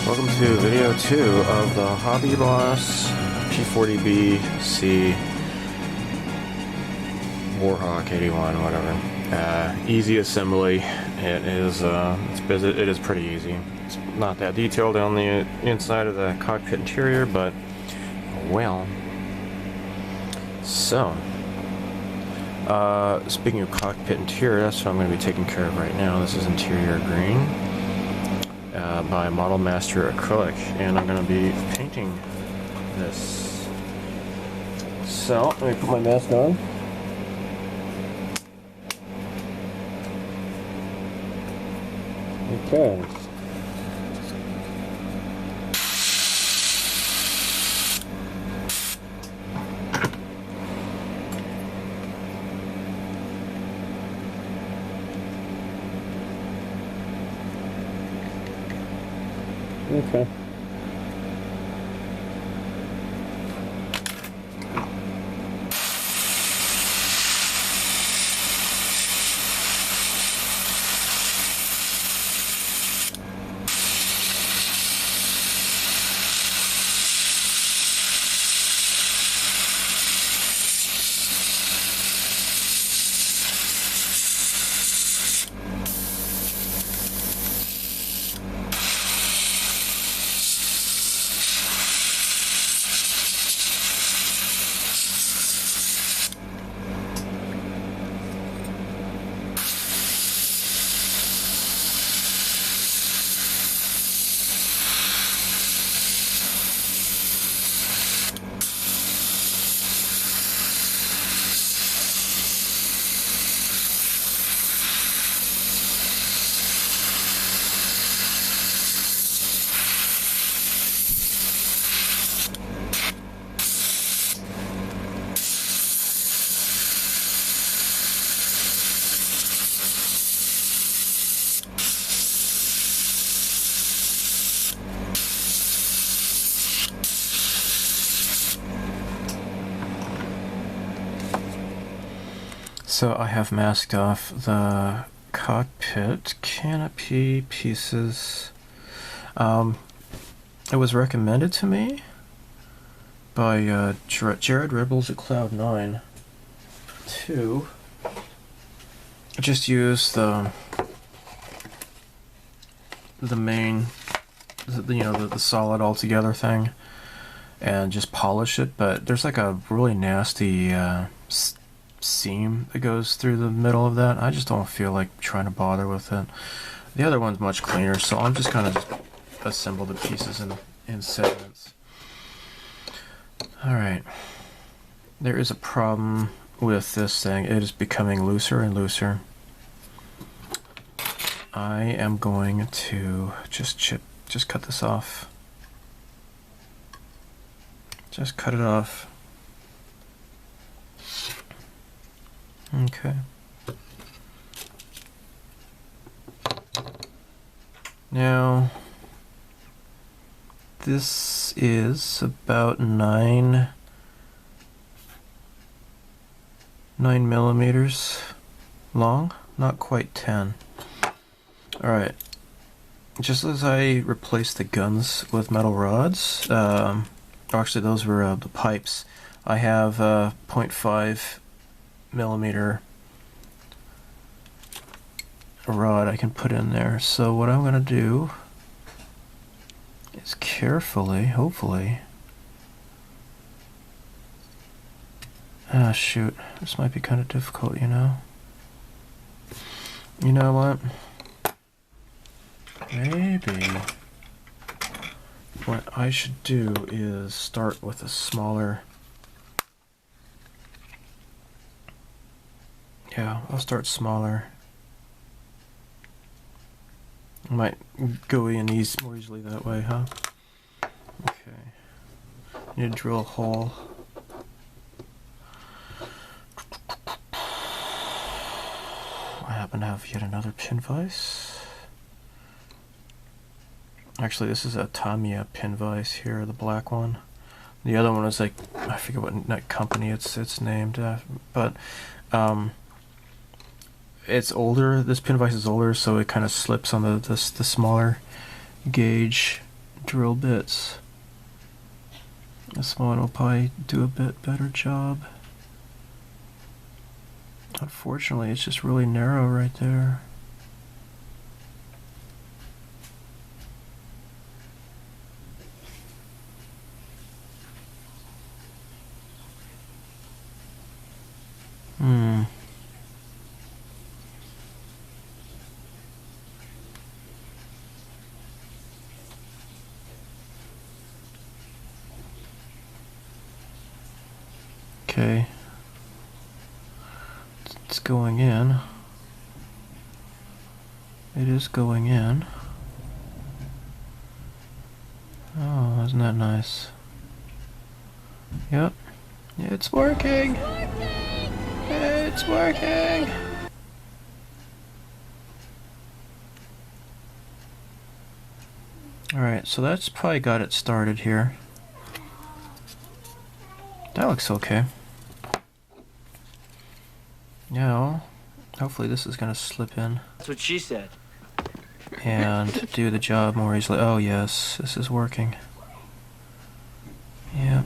Welcome to video 2 of the Hobby Boss P-40B C Warhawk 81, whatever. Easy assembly. It is pretty easy. It's not that detailed on the inside of the cockpit interior, but well. So, speaking of cockpit interior, that's what I'm going to be taking care of right now. This is interior green. By Model Master Acrylic, and I'm going to be painting this. So, let me put my mask on. Okay. Okay. So I have masked off the Cockpit Canopy pieces. It was recommended to me by Jared Ribbles at Cloud9 to just use the main, the solid altogether thing and just polish it, but there's like a really nasty seam that goes through the middle of that. I just don't feel like trying to bother with it. The other one's much cleaner, so I'm just kind of just assemble the pieces in segments. Alright, there is a problem with this thing. It is becoming looser and looser. I am going to just cut this off. Just cut it off. Okay. Now, this is about 9 millimeters long, not quite 10. Alright, just as I replaced the guns with metal rods, actually those were the pipes, I have 0.5 millimeter rod I can put in there. So what I'm going to do is carefully, hopefully, shoot, this might be kind of difficult, you know what, maybe what I should do is start with a smaller. Yeah, I'll start smaller. I might go in more easily that way, huh? Okay. Need to drill a hole. I happen to have yet another pin vise. Actually, this is a Tamiya pin vise here, the black one. The other one is like, I forget what company it's named, but it's older. This pin vise is older, so it kind of slips on the smaller gauge drill bits. This one will probably do a bit better job. Unfortunately, it's just really narrow right there. Okay. It's going in. It is going in. Oh, isn't that nice? Yep. It's working! It's working! Alright, so that's probably got it started here. That looks okay. Now, hopefully this is going to slip in. That's what she said. And do the job more easily. Oh yes, this is working. Yep.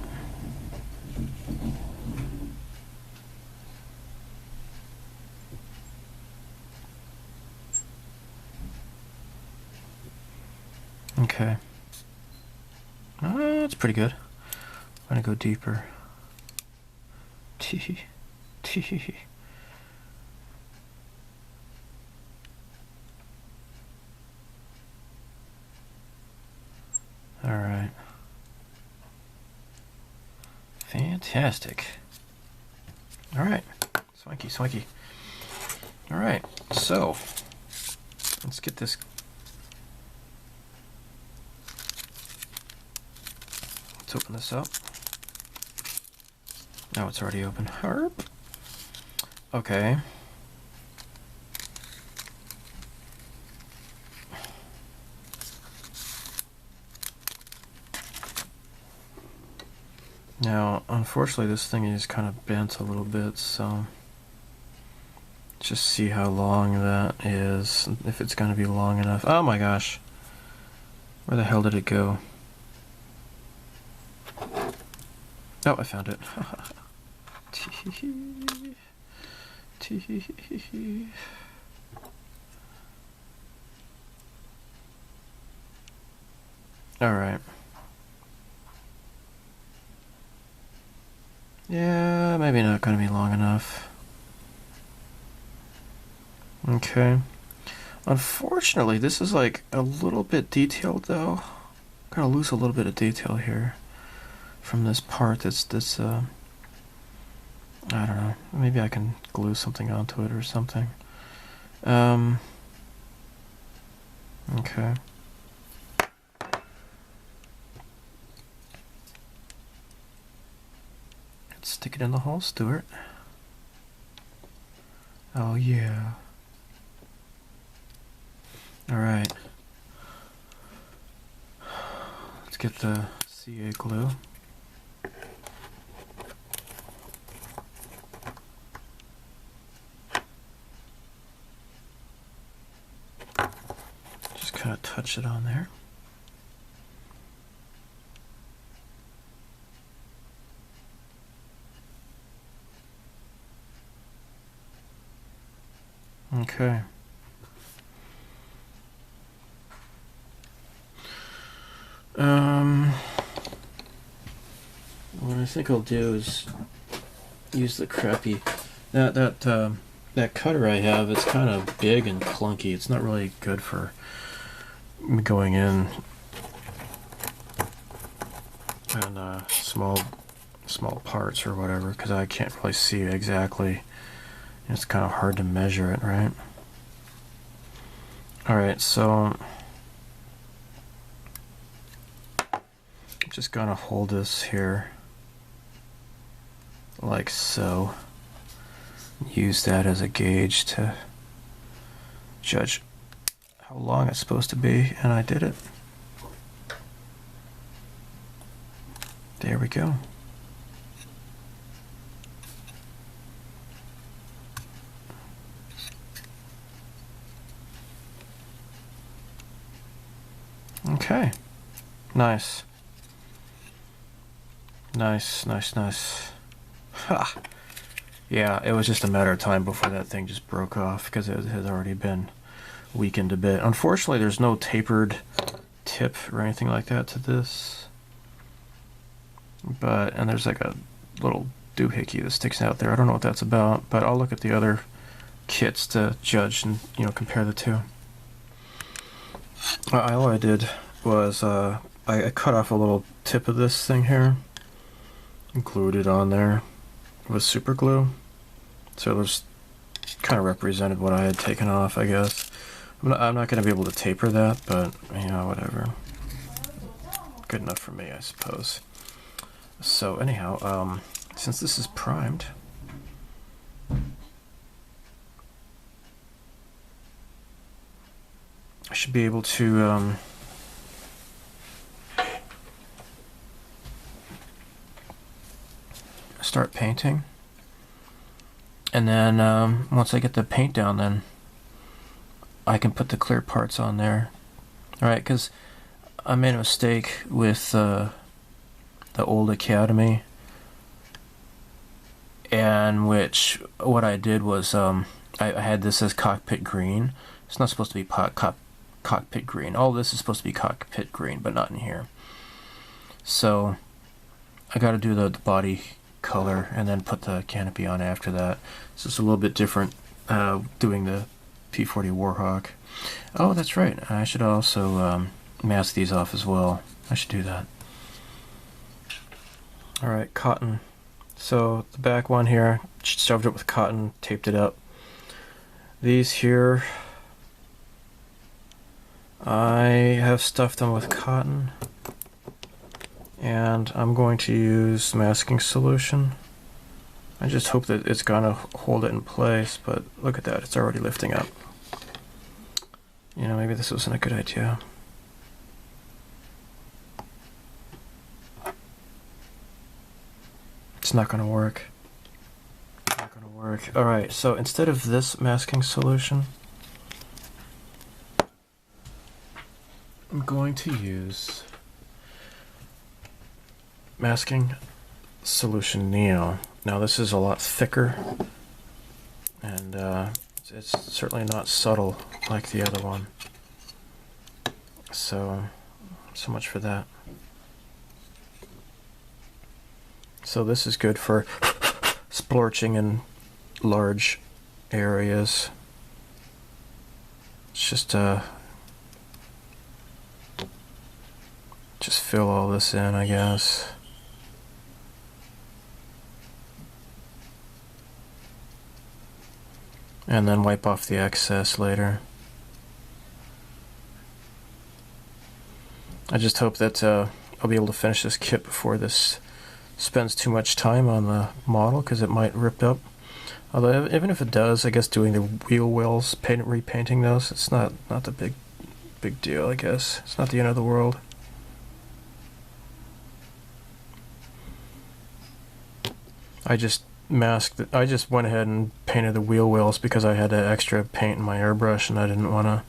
Okay. That's pretty good. I'm gonna go deeper. Tee. Alright. Fantastic. Alright. Swanky, swanky. Alright, so let's get this. Let's open this up. Oh, it's already open. Herp. Okay. Now, unfortunately, this thing is kind of bent a little bit, so just see how long that is, if it's going to be long enough. Oh my gosh. Where the hell did it go? Oh, I found it. Alright. Yeah, maybe not going to be long enough. Okay. Unfortunately, this is like a little bit detailed though. Gonna lose a little bit of detail here from this part that's I don't know. Maybe I can glue something onto it or something. Okay. Let's stick it in the hole, Stuart. Oh yeah. Alright. Let's get the CA glue. Just kind of touch it on there. Okay. What I think I'll do is use the crappy that cutter I have. It's kind of big and clunky. It's not really good for going in and small parts or whatever, because I can't really see it exactly. It's kind of hard to measure it, right? Alright, so I'm just gonna hold this here like so. Use that as a gauge to judge how long it's supposed to be, and I did it. There we go. Okay. Nice. Nice, nice, nice. Ha! Yeah, it was just a matter of time before that thing just broke off because it had already been weakened a bit. Unfortunately, there's no tapered tip or anything like that to this. And there's like a little doohickey that sticks out there. I don't know what that's about, but I'll look at the other kits to judge and, you know, compare the two. All I did was I cut off a little tip of this thing here and glued it on there with super glue. So it was kind of represented what I had taken off, I guess. I'm not going to be able to taper that, but, you know, whatever. Good enough for me, I suppose. So anyhow, since this is primed, I should be able to start painting. And then once I get the paint down, then I can put the clear parts on there. Alright, because I made a mistake with the old Academy, and which what I did was I had this as cockpit green. It's not supposed to be cockpit green. All this is supposed to be cockpit green, but not in here. So I got to do the body color and then put the canopy on after that. So it's a little bit different doing the P-40 Warhawk. Oh, that's right. I should also mask these off as well. I should do that. Alright, cotton. So the back one here, stuffed it with cotton, taped it up. These here, I have stuffed them with cotton, and I'm going to use masking solution. I just hope that it's gonna hold it in place, but look at that, it's already lifting up. You know, maybe this wasn't a good idea. It's not gonna work. Not gonna work. Alright, so instead of this masking solution, I'm going to use masking solution Neo. Now this is a lot thicker, and it's certainly not subtle like the other one. So much for that. So this is good for splorching in large areas. It's just fill all this in, I guess. And then wipe off the excess later. I just hope that I'll be able to finish this kit before this spends too much time on the model, because it might rip up. Although even if it does, I guess doing the wheel wells, repainting those, it's not the big deal, I guess. It's not the end of the world. I just went ahead and painted the wheel wells because I had extra paint in my airbrush and I didn't want to,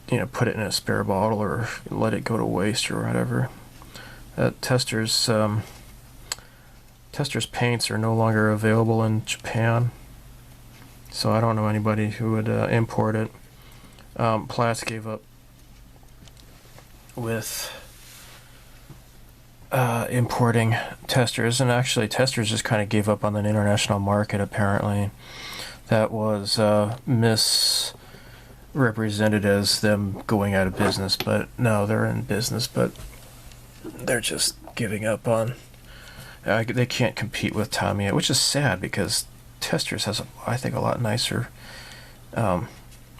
you know, put it in a spare bottle or let it go to waste or whatever. Tester's paints are no longer available in Japan, so I don't know anybody who would import it. Platts gave up with importing Testers, and actually Testers just kind of gave up on the international market, apparently. That was misrepresented as them going out of business, but no, they're in business, but they're just giving up on. They can't compete with Tamiya, which is sad because Testers has, I think, a lot nicer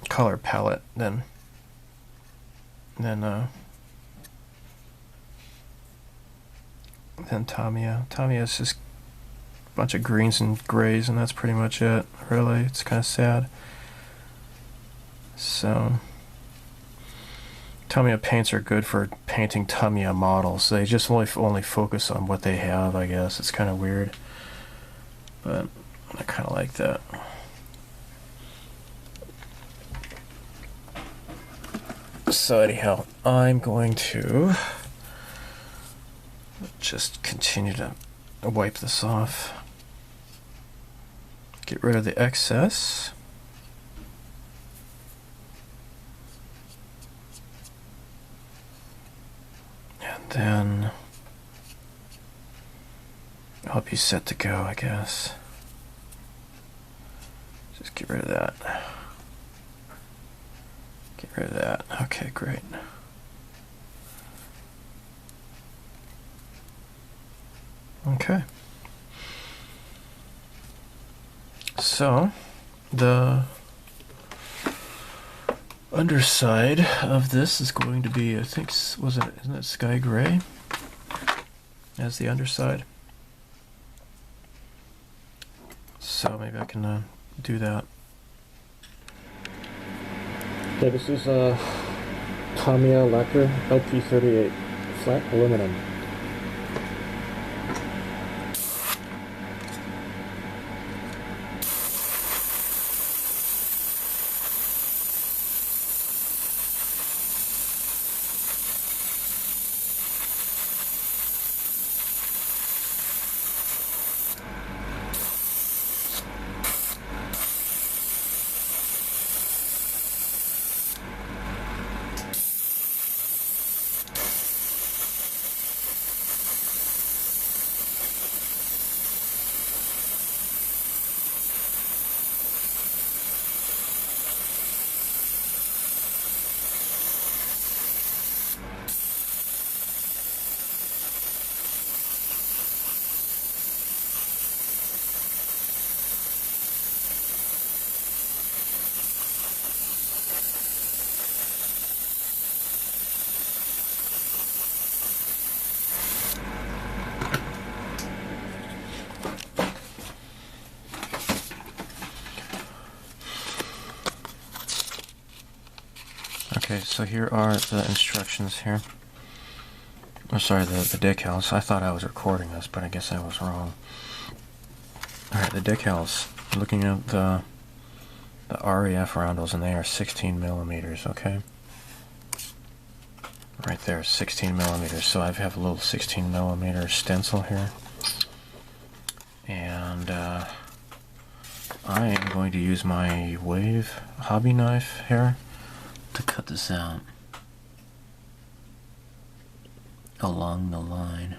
color palette than Tamiya. Tamiya is just a bunch of greens and grays, and that's pretty much it. Really, it's kind of sad. So. Tamiya paints are good for painting Tamiya models. They just only focus on what they have, I guess. It's kind of weird, but I kind of like that. So anyhow, I'm going to just continue to wipe this off. Get rid of the excess. And then I'll be set to go, I guess. Just get rid of that. Get rid of that. Okay, great. Okay. So, the underside of this is going to be, I think, isn't it sky gray as the underside? So maybe I can do that. Okay, this is a Tamiya lacquer LP38 flat aluminum. Okay, so here are the instructions here. Oh, sorry, the decals. I thought I was recording this, but I guess I was wrong. Alright, the decals. Looking at the RAF roundels, and they are 16 millimeters, okay? Right there, 16 millimeters. So I have a little 16 millimeter stencil here. And I am going to use my wave hobby knife here to cut this out along the line.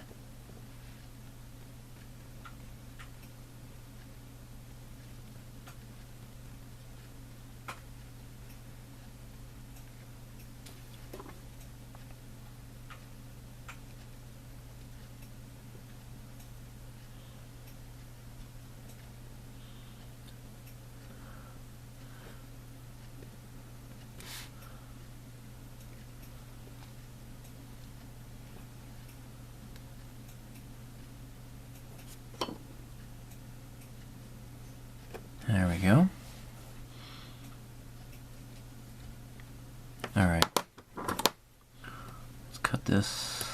There we go. Alright. Let's cut this.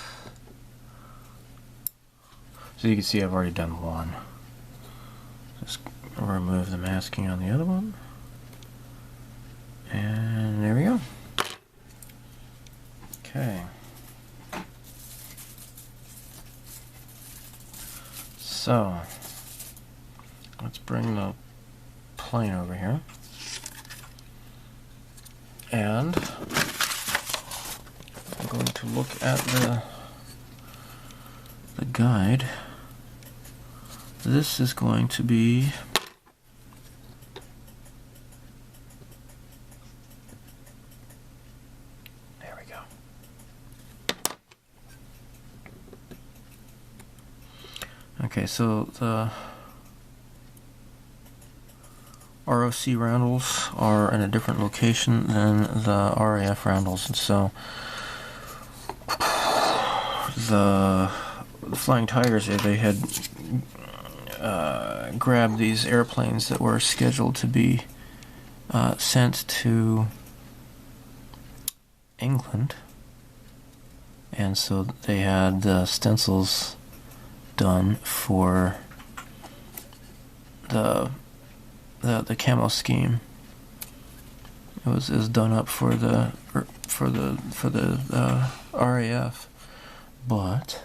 So you can see I've already done one. Just remove the masking on the other one. And there we go. Okay. So, let's bring the plane over here, and I'm going to look at the guide. This is going to be there we go. Okay, so the ROC roundels are in a different location than the RAF roundels, and so the Flying Tigers, they had grabbed these airplanes that were scheduled to be sent to England, and so they had the stencils done for the camo scheme. It was done up for for the RAF, but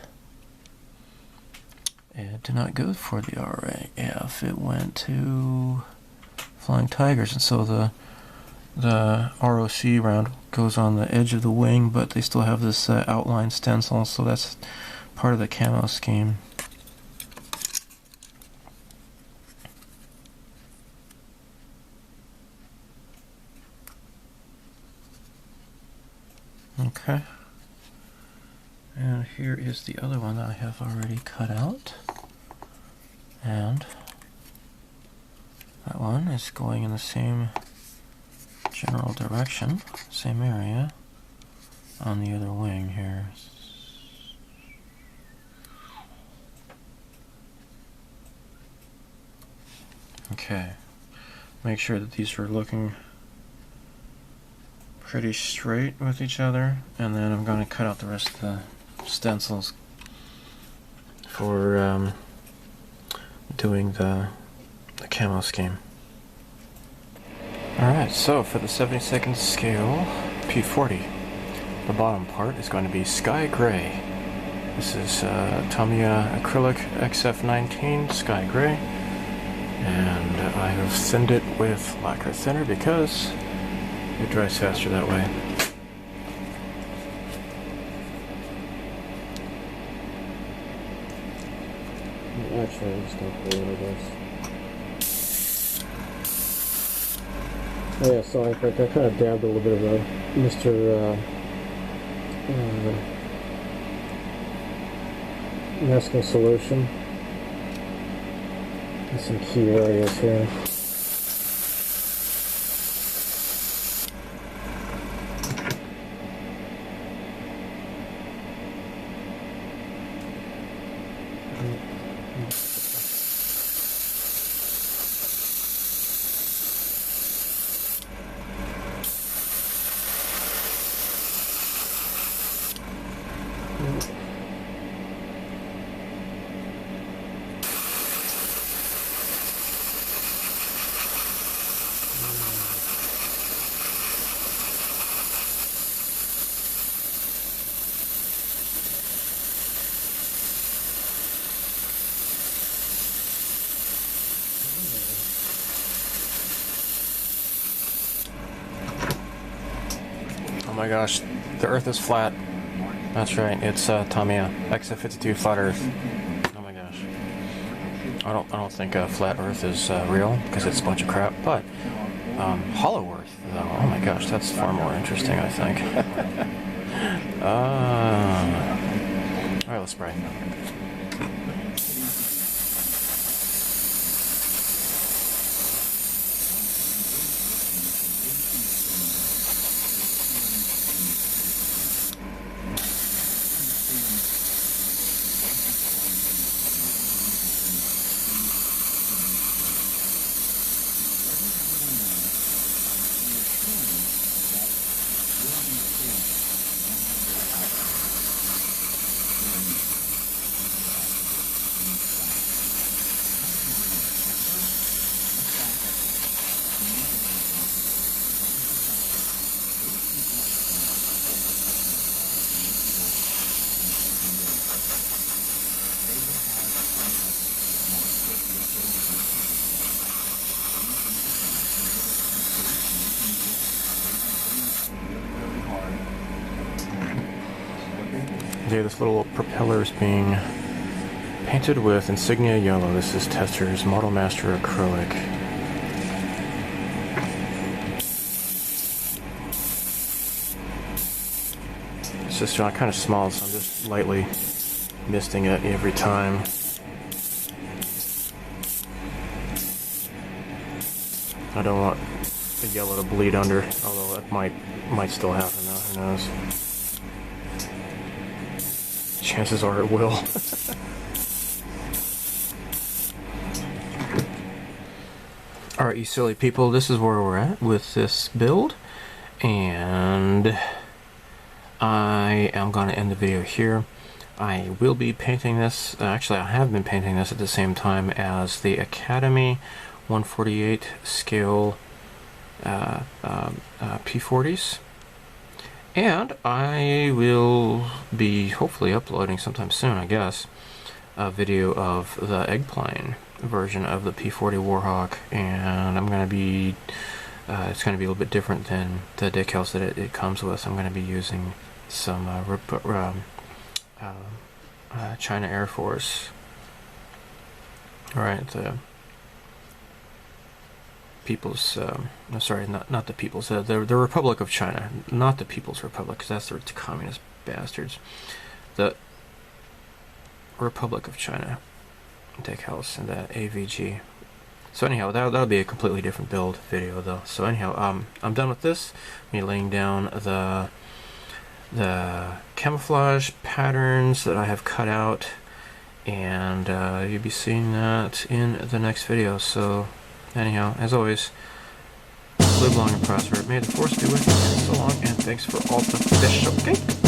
it did not go for the RAF. It went to Flying Tigers, and so the ROC round goes on the edge of the wing, but they still have this outline stencil, so that's part of the camo scheme. Okay, and here is the other one that I have already cut out, and that one is going in the same general direction, same area on the other wing here. Okay, make sure that these are looking pretty straight with each other, and then I'm going to cut out the rest of the stencils for doing the camo scheme. Alright, so for the 72nd scale P-40, the bottom part is going to be sky gray. This is Tamiya acrylic XF19 sky gray, and I have thinned it with lacquer thinner because it dries faster that way. Actually, I'm just going to pull one of this. Oh yeah, so I kind of dabbed a little bit of a Mr. Masking solution in some key areas here. Oh my gosh, the Earth is flat. That's right, it's Tamiya XF52 Flat Earth. Oh my gosh. I don't think Flat Earth is real, because it's a bunch of crap, but Hollow Earth, though, oh my gosh, that's far more interesting, I think. Alright, let's spray. Okay, this little propeller is being painted with insignia yellow. This is Tester's Model Master acrylic. It's just kind of small, so I'm just lightly misting it every time. I don't want the yellow to bleed under, although it might still happen though, who knows. Chances are it will. Alright, you silly people, this is where we're at with this build, and I am going to end the video here. I will be painting this, actually I have been painting this at the same time as the Academy 148 scale P40s, And I will be hopefully uploading sometime soon, I guess, a video of the eggplane version of the P-40 Warhawk, and I'm going to be, it's going to be a little bit different than the decals that it comes with. I'm going to be using some China Air Force. Alright, the People's, no, sorry, not the People's, the Republic of China, not the People's Republic, because that's the communist bastards. The Republic of China decals and the AVG. So anyhow, that'll be a completely different build video though. So anyhow, I'm done with this. I'm laying down the camouflage patterns that I have cut out, and you'll be seeing that in the next video. So anyhow, as always, live long and prosper. May the force be with you. So long, and thanks for all the fish. Okay.